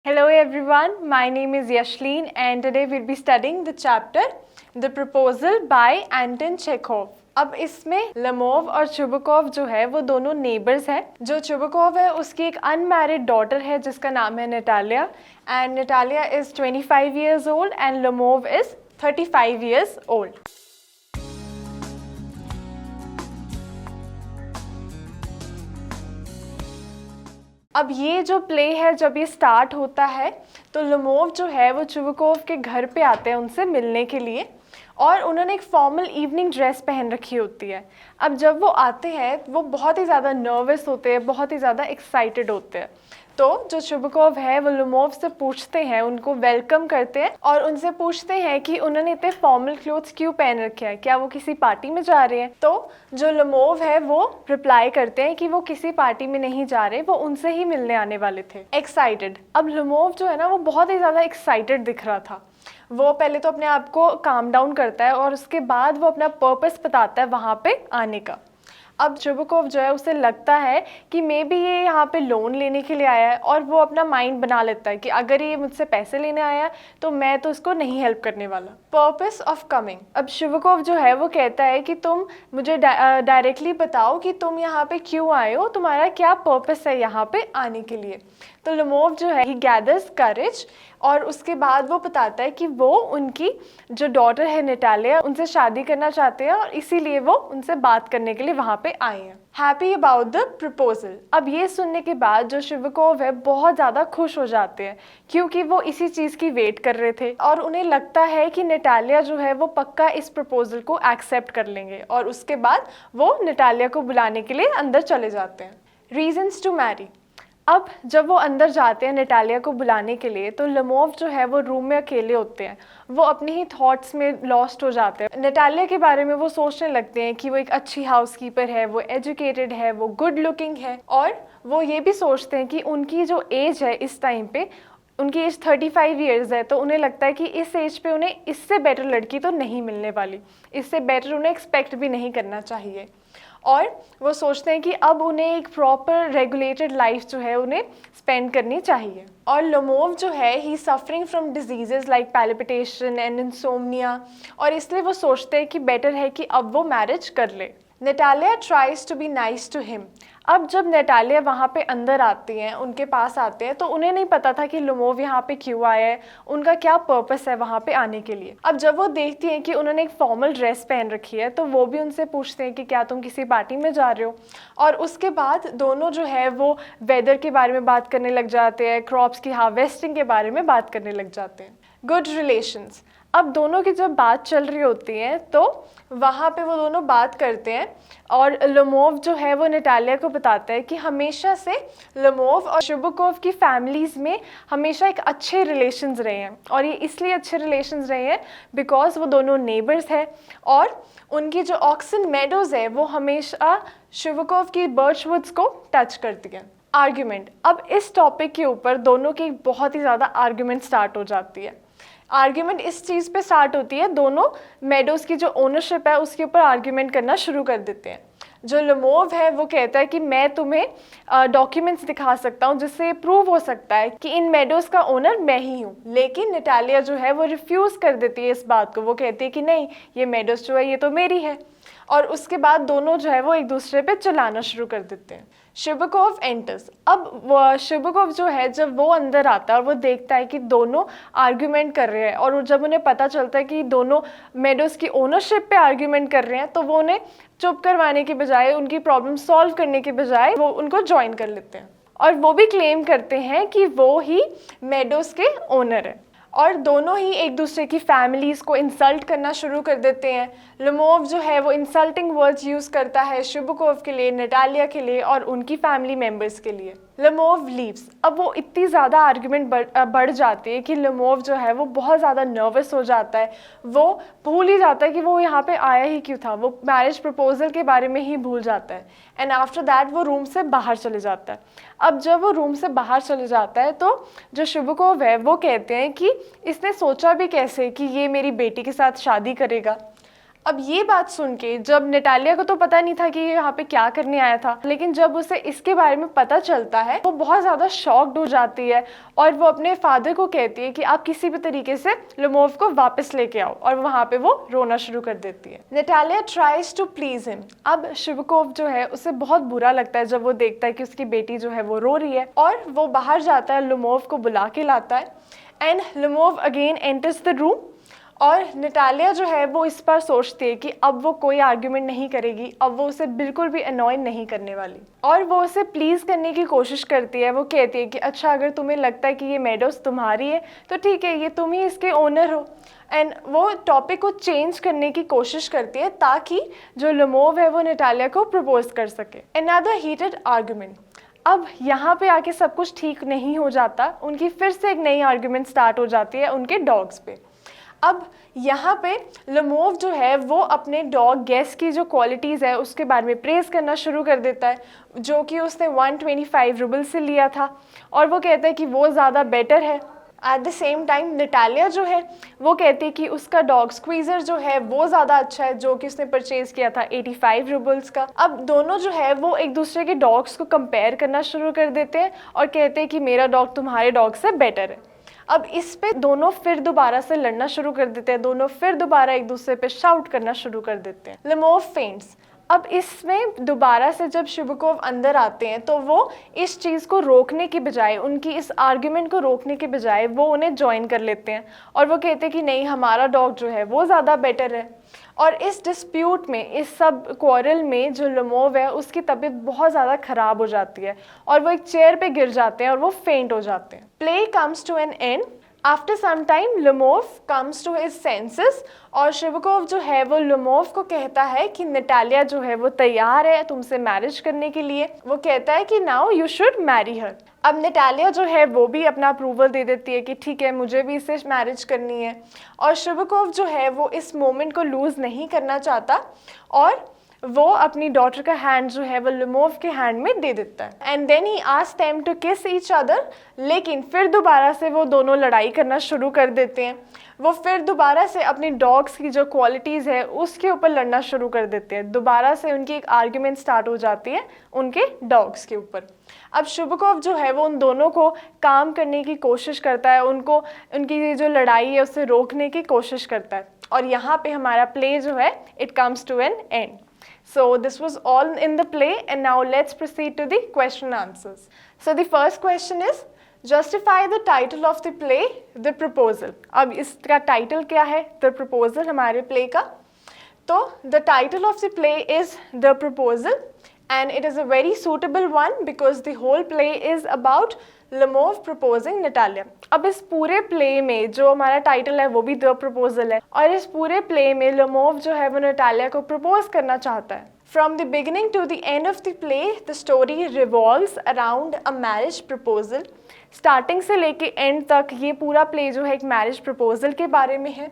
Hello everyone, my name is Yashleen and today we'll be studying the chapter The Proposal by Anton Chekhov. अब इसमें लमोव और Chubukov जो है वो दोनों नेबर्स हैं। जो चुबुकोव है उसकी एक अनमैरिड डॉटर है जिसका नाम है Natalia and Natalia is 25 years old and Lomov is 35 years old. अब ये जो प्ले है जब ये स्टार्ट होता है तो लमोव जो है वो चुबुकोव के घर पे आते हैं उनसे मिलने के लिए और उन्होंने एक फॉर्मल इवनिंग ड्रेस पहन रखी होती है। अब जब वो आते हैं वो बहुत ही ज़्यादा नर्वस होते हैं, बहुत ही ज़्यादा एक्साइटेड होते हैं। तो जो चुबुकोव है वो लमोव से पूछते हैं, उनको वेलकम करते हैं और उनसे पूछते हैं कि उन्होंने इतने फॉर्मल क्लोथ्स क्यों पहन रखे हैं, क्या वो किसी पार्टी में जा रहे हैं। तो जो लमोव है वो रिप्लाई करते हैं कि वो किसी पार्टी में नहीं जा रहे, वो उनसे ही मिलने आने वाले थे। एक्साइटेड। अब लमोव जो है ना वो बहुत ही ज़्यादा एक्साइटेड दिख रहा था। वो पहले तो अपने आप को काम डाउन करता है और उसके बाद वो अपना पर्पस बताता है वहाँ पे आने का। अब चुबुकोव जो है उसे लगता है कि मे बी ये यहाँ पे लोन लेने के लिए आया है और वो अपना माइंड बना लेता है कि अगर ये मुझसे पैसे लेने आया है तो मैं तो उसको नहीं हेल्प करने वाला। Purpose of coming. अब चुबुकोव जो है वो कहता है कि तुम मुझे डायरेक्टली बताओ कि तुम यहाँ पे क्यों आए हो, तुम्हारा क्या पर्पस है यहाँ पे आने के लिए। तो लमोव जो है ही गैदर्स करेज और उसके बाद वो बताता है कि वो उनकी जो डॉटर है नटालिया उनसे शादी करना चाहते हैं और इसीलिए वो उनसे बात करने के लिए वहाँ पे आए हैं। Happy about the proposal. अब ये सुनने के बाद जो चुबुकोव है बहुत ज़्यादा खुश हो जाते हैं क्योंकि वो इसी चीज़ की वेट कर रहे थे और उन्हें लगता है कि नटालिया जो है वो पक्का इस प्रपोजल को एक्सेप्ट कर लेंगे और उसके बाद वो नटालिया को बुलाने के लिए अंदर चले जाते हैं। Reasons to marry. अब जब वो अंदर जाते हैं नटालिया को बुलाने के लिए तो लमोव जो है वो रूम में अकेले होते हैं, वो अपने ही थॉट्स में लॉस्ट हो जाते हैं। नटालिया के बारे में वो सोचने लगते हैं कि वो एक अच्छी हाउसकीपर है, वो एजुकेटेड है, वो गुड लुकिंग है और वो ये भी सोचते हैं कि उनकी जो एज है इस टाइम पे उनकी एज 35 years है, तो उन्हें लगता है कि इस एज पे उन्हें इससे बेटर लड़की तो नहीं मिलने वाली, इससे बेटर उन्हें एक्सपेक्ट भी नहीं करना चाहिए और वो सोचते हैं कि अब उन्हें एक प्रॉपर रेगुलेटेड लाइफ जो है उन्हें स्पेंड करनी चाहिए। और लमोव जो है he suffering from diseases like palpitation and insomnia और इसलिए वो सोचते हैं कि बेटर है कि अब वो मैरिज कर ले। Natalia tries to be nice to him. अब जब नटालिया वहाँ पे अंदर आती हैं, उनके पास आते हैं तो उन्हें नहीं पता था कि लमोव यहाँ पे क्यों आया है, उनका क्या पर्पस है वहाँ पे आने के लिए। अब जब वो देखती हैं कि उन्होंने एक फॉर्मल ड्रेस पहन रखी है तो वो भी उनसे पूछते हैं कि क्या तुम किसी पार्टी में जा रहे हो और उसके बाद दोनों जो है वो वेदर के बारे में बात करने लग जाते हैं, क्रॉप्स की हार्वेस्टिंग के बारे में बात करने लग जाते हैं। Good relations. अब दोनों की जब बात चल रही होती है तो वहाँ पे वो दोनों बात करते हैं और लमोव जो है वो नटालिया को बताता है कि हमेशा से लमोव और चुबुकोव की फैमिलीज़ में हमेशा एक अच्छे रिलेशंस रहे हैं और ये इसलिए अच्छे रिलेशंस रहे हैं बिकॉज वो दोनों नेबर्स हैं और उनकी जो ऑक्सन मेडोज़ है वो हमेशा चुबुकोव की बर्चवुड्स को टच करती है। आर्ग्यूमेंट। अब इस टॉपिक के ऊपर दोनों की बहुत ही ज़्यादा आर्ग्यूमेंट स्टार्ट हो जाती है। आर्ग्यूमेंट इस चीज़ पे स्टार्ट होती है, दोनों मेडोज़ की जो ओनरशिप है उसके ऊपर आर्ग्यूमेंट करना शुरू कर देते हैं। जो लमोव है वो कहता है कि मैं तुम्हें डॉक्यूमेंट्स दिखा सकता हूँ जिससे प्रूव हो सकता है कि इन मेडोज़ का ओनर मैं ही हूँ, लेकिन नटालिया जो है वो रिफ्यूज़ कर देती है इस बात को। वो कहती है कि नहीं, ये मेडोज़ जो है ये तो मेरी है और उसके बाद दोनों जो है वो एक दूसरे पे चलाना शुरू कर देते हैं। Chubukov enters. अब चुबुकोव जो है जब वो अंदर आता है और वो देखता है कि दोनों आर्ग्यूमेंट कर रहे हैं और जब उन्हें पता चलता है कि दोनों मेडोज़ की ओनरशिप पे आर्ग्यूमेंट कर रहे हैं तो वो उन्हें चुप करवाने के बजाय, उनकी प्रॉब्लम सॉल्व करने के बजाय वो उनको ज्वाइन कर लेते हैं और वो भी क्लेम करते हैं कि वो ही मेडोज़ के ओनर है और दोनों ही एक दूसरे की फैमिलीज़ को इंसल्ट करना शुरू कर देते हैं। लमोव जो है वो इंसल्टिंग वर्ड्स यूज़ करता है चुबुकोव के लिए, नटालिया के लिए और उनकी फैमिली मेम्बर्स के लिए। लमोव लीव्स। अब वो इतनी ज़्यादा आर्ग्यूमेंट बढ़ जाती है कि लमोव जो है वो बहुत ज़्यादा नर्वस हो जाता है, वो भूल ही जाता है कि वो यहाँ पे आया ही क्यों था, वो मैरिज प्रपोजल के बारे में ही भूल जाता है एंड आफ्टर दैट वो रूम से बाहर चले जाता है। अब जब वो रूम से बाहर चले जाता है तो जो चुबुकोव है वो कहते हैं कि इसने सोचा भी कैसे कि ये मेरी बेटी के साथ शादी करेगा। अब ये बात सुन के जब नटालिया को तो पता नहीं था कि ये यहाँ पे क्या करने आया था, लेकिन जब उसे इसके बारे में पता चलता है वो बहुत ज़्यादा शॉक्ड हो जाती है और वो अपने फादर को कहती है कि आप किसी भी तरीके से लुमोव को वापस लेके आओ, और वहाँ पे वो रोना शुरू कर देती है। Natalia tries to please him. अब शिवकोव जो है उसे बहुत बुरा लगता है जब वो देखता है कि उसकी बेटी जो है वो रो रही है, और वो बाहर जाता है, लुमोव को बुला के लाता है, and Lomov again enters the room. और नटालिया जो है वो इस पर सोचती है कि अब वो कोई आर्ग्यूमेंट नहीं करेगी, अब वो उसे बिल्कुल भी अनॉय नहीं करने वाली, और वो उसे प्लीज़ करने की कोशिश करती है। वो कहती है कि अच्छा, अगर तुम्हें लगता है कि ये मेडोज तुम्हारी है तो ठीक है, ये तुम ही इसके ओनर हो। एंड वो टॉपिक को चेंज करने की कोशिश करती है ताकि जो लुमोव है वो नटालिया को प्रपोज कर सके। Another heated argument. अब यहाँ पे आके सब कुछ ठीक नहीं हो जाता, उनकी फिर से एक नई आर्ग्यूमेंट स्टार्ट हो जाती है उनके डॉग्स पे। अब यहाँ पे लुमोव जो है वो अपने डॉग गेस की जो क्वालिटीज़ है उसके बारे में प्रेज़ करना शुरू कर देता है, जो कि उसने 125 रूबल से लिया था, और वो कहता है कि वो ज़्यादा बेटर है। At the same time Natalia जो है वो कहती है कि उसका डॉग स्क्वीज़र जो है वो ज़्यादा अच्छा है, जो कि उसने परचेज़ किया था 85 रूबल्स का। अब दोनों जो है वो एक दूसरे के डॉग्स को कंपेयर करना शुरू कर देते हैं और कहते हैं कि मेरा डॉग तुम्हारे डॉग से बेटर है। अब इस पे दोनों फिर दोबारा से लड़ना शुरू कर देते हैं, दोनों फिर दोबारा एक दूसरे पे शाउट करना शुरू कर देते हैं। लुमोव फेंट्स। अब इसमें दोबारा से जब शिवकोव अंदर आते हैं तो वो इस चीज़ को रोकने की बजाय, उनकी इस आर्ग्यूमेंट को रोकने के बजाय वो उन्हें ज्वाइन कर लेते हैं, और वो कहते हैं कि नहीं, हमारा डॉग जो है वो ज़्यादा बेटर है। और इस डिस्प्यूट में, इस सब क्वारल में जो लुमोव है उसकी तबीयत बहुत ज़्यादा ख़राब हो जाती है और वो एक चेयर पे गिर जाते हैं और वो फेंट हो जाते हैं। Play comes to an end. After some time Lomov comes to his senses, और शिवकोव जो है वो लुमोव को कहता है कि नटालिया जो है वो तैयार है तुमसे मैरिज करने के लिए। वो कहता है कि now you should marry her. अब नटालिया जो है वो भी अपना अप्रूवल दे देती है कि ठीक है, मुझे भी इससे मैरिज करनी है, और शिवकोव जो है वो इस मोमेंट को लूज़ नहीं करना चाहता, और वो अपनी डॉटर का हैंड जो है वो लुमोव के हैंड में दे देता है। And then he asks them to kiss each other. लेकिन फिर दोबारा से वो दोनों लड़ाई करना शुरू कर देते हैं। वो फिर दोबारा से अपनी डॉग्स की जो क्वालिटीज़ है उसके ऊपर लड़ना शुरू कर देते हैं। दोबारा से उनकी एक आर्ग्यूमेंट स्टार्ट हो जाती है उनके डॉग्स के ऊपर। अब शिवकोव जो है वो उन दोनों को काम करने की कोशिश करता है, उनको उनकी जो लड़ाई है उससे रोकने की कोशिश करता है, और यहाँ पे हमारा प्ले जो है it comes to an end. So this was all in the play, and now let's proceed to the question and answers. So the first question is, justify the title of the play, The Proposal. अब इसका title क्या है? The Proposal हमारे play का। तो the title of the play is The Proposal, and it is a very suitable one because the whole play is about Lomov proposing Natalia. अब इस पूरे प्ले में जो हमारा टाइटल है वो भी द प्रपोजल है, और इस पूरे प्ले में लुमोव जो है वो नटालिया को प्रपोज करना चाहता है। From the beginning to the end of the play the story revolves around a marriage proposal. Starting से लेके एंड तक ये पूरा प्ले जो है एक मैरिज प्रपोजल के बारे में है।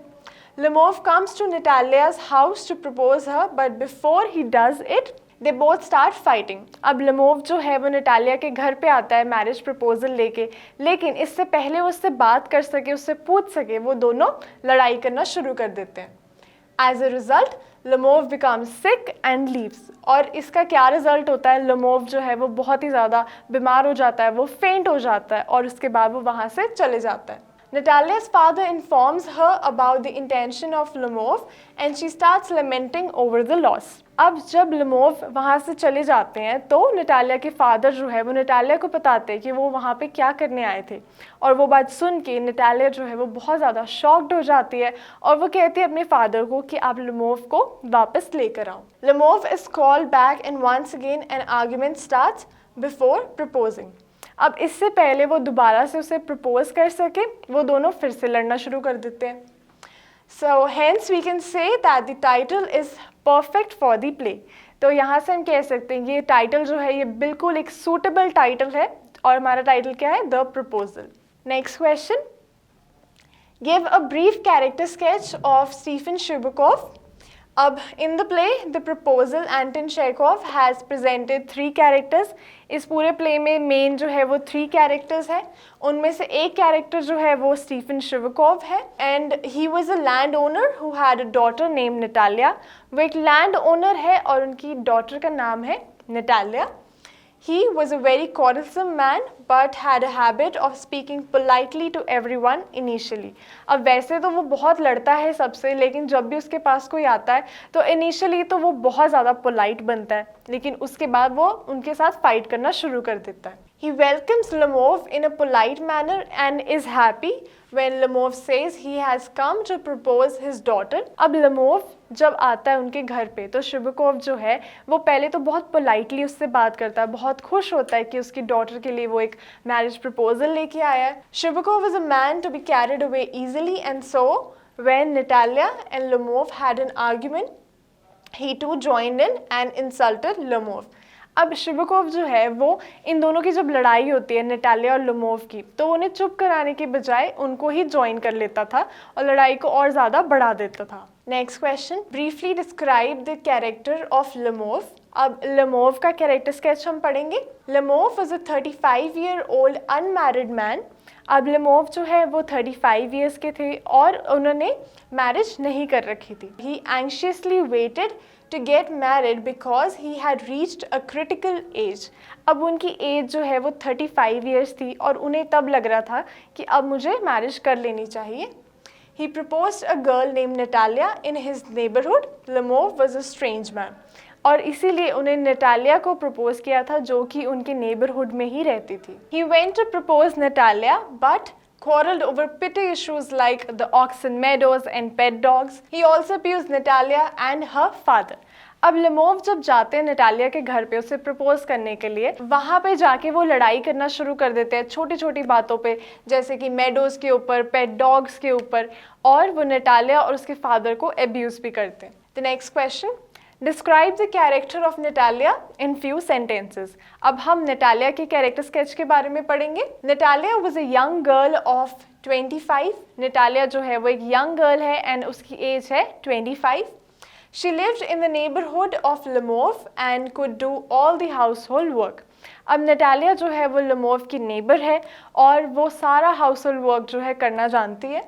Lomov comes to Natalia's house to propose her, but before he does it they both start fighting. अब लुमोव जो है वो नटालिया के घर पे आता है मैरिज प्रपोजल लेके, लेकिन इससे पहले वो उससे बात कर सके, उससे पूछ सके, वो दोनों लड़ाई करना शुरू कर देते हैं। As a result Lomov becomes sick and leaves, और इसका क्या रिजल्ट होता है? लुमोव जो है वो बहुत ही ज़्यादा बीमार हो जाता है, वो फेंट हो जाता है, और उसके बाद वो वहाँ से चले जाता है। Natalia's father informs her about the intention of Lomov and she starts lamenting over the loss. अब जब लुमोव वहाँ से चले जाते हैं तो नटालिया के फादर जो है वो नटालिया को बताते हैं कि वो वहाँ पे क्या करने आए थे, और वो बात सुन के नटालिया जो है वो बहुत ज़्यादा शॉक्ड हो जाती है, और वो कहती है अपने फादर को कि आप लुमोव को वापस लेकर आओ। Lomov is called back and once again an argument starts before proposing. अब इससे पहले वो दोबारा से उसे प्रपोज कर सके, वो दोनों फिर से लड़ना शुरू कर देते हैं। So hence we can say that the title is perfect for the play. तो यहाँ से हम कह सकते हैं ये टाइटल जो है ये बिल्कुल एक सूटेबल टाइटल है, और हमारा टाइटल क्या है? The proposal. Next question, give a brief character sketch of Stephen Chubukov. अब in the play the proposal Anton Chekhov has presented 3 characters. इस पूरे प्ले में मेन जो है वो 3 कैरेक्टर्स हैं। उनमें से एक कैरेक्टर जो है वो स्टीफन शिवकोव है and he was a land owner who had a daughter name Natalia. वो एक लैंड ओनर है और उनकी डॉटर का नाम है Natalia. He was a very quarrelsome man but had a habit of speaking politely to everyone initially. अब वैसे तो वो बहुत लड़ता है सबसे, लेकिन जब भी उसके पास कोई आता है तो इनिशियली तो वो बहुत ज़्यादा पोलाइट बनता है, लेकिन उसके बाद वो उनके साथ फाइट करना शुरू कर देता है। He welcomes Lemov in a polite manner and is happy when Lemov says he has come to propose his daughter. अब Lemov जब आता है उनके घर पे तो शिवकोव जो है वो पहले तो बहुत पोलाइटली उससे बात करता है, बहुत खुश होता है कि उसकी डॉटर के लिए वो एक मैरिज प्रपोजल लेके आया है। शिवकोव is a man to be carried away easily and so when Natalia and Lemov had an argument, he too joined in and insulted Lemov. अब शिवकोव जो है वो इन दोनों की जब लड़ाई होती है नटालिया और लुमोव की, तो उन्हें चुप कराने के बजाय उनको ही ज्वाइन कर लेता था और लड़ाई को और ज़्यादा बढ़ा देता था। Next question, briefly describe the character of Lomov. अब लुमोव का कैरेक्टर स्केच हम पढ़ेंगे। Lomov was a 35 year old unmarried man. अब लुमोव जो है वो 35 ईयर्स के थे और उन्होंने मैरिज नहीं कर रखी थी। He anxiously waited to get married because he had reached a critical age. अब उनकी एज जो है वो 35 years थी और उन्हें तब लग रहा था कि अब मुझे मैरिज कर लेनी चाहिए। He proposed a girl named Natalia in his neighborhood. Lemov was a strange man. और इसीलिए उन्हें नटालिया को प्रपोज किया था जो कि उनके नेबरहुड में ही रहती थी। He went to propose Natalia but quarreled over petty issues like the oxen meadows and pet dogs. He also abused Natalia and her father. अब लेमोव जब जाते हैं नटालिया के घर पे उसे प्रपोज करने के लिए, वहाँ पे जाके वो लड़ाई करना शुरू कर देते हैं छोटी छोटी बातों पे, जैसे कि मेडोज के ऊपर, पेट डॉग्स के ऊपर, और वो नटालिया और उसके फादर को अब्यूज भी करते हैं। The next question, describe the character of Natalia in few sentences. अब हम नटालिया के कैरेक्टर स्केच के बारे में पढ़ेंगे। Natalia was a young girl of 25। Natalia जो है वो एक यंग गर्ल है एंड उसकी एज है 25। She lived in the neighborhood of Lemov and could do all the household work. अब नटालिया जो है वो लेमोव की नेबर है और वो सारा हाउस होल्ड वर्क जो है करना जानती है।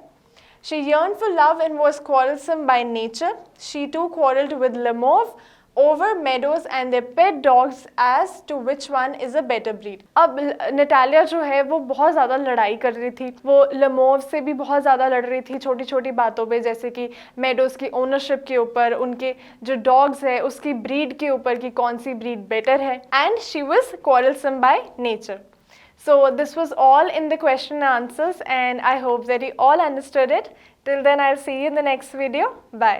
She yearned for love and was quarrelsome by nature. She too quarreled with Lemov over meadows and their pet dogs as to which one is a better breed. अब Natalia जो है वो बहुत ज़्यादा लड़ाई कर रही थी, वो लेमोव से भी बहुत ज़्यादा लड़ रही थी छोटी छोटी बातों पे, जैसे कि मेडोज की ओनरशिप के ऊपर, उनके जो डॉग्स है उसकी ब्रीड के ऊपर कि कौन सी ब्रीड बेटर है, and she was quarrelsome by nature. So this was all in the question and answers and I hope that you all understood it. Till then I'll see you in the next video. Bye.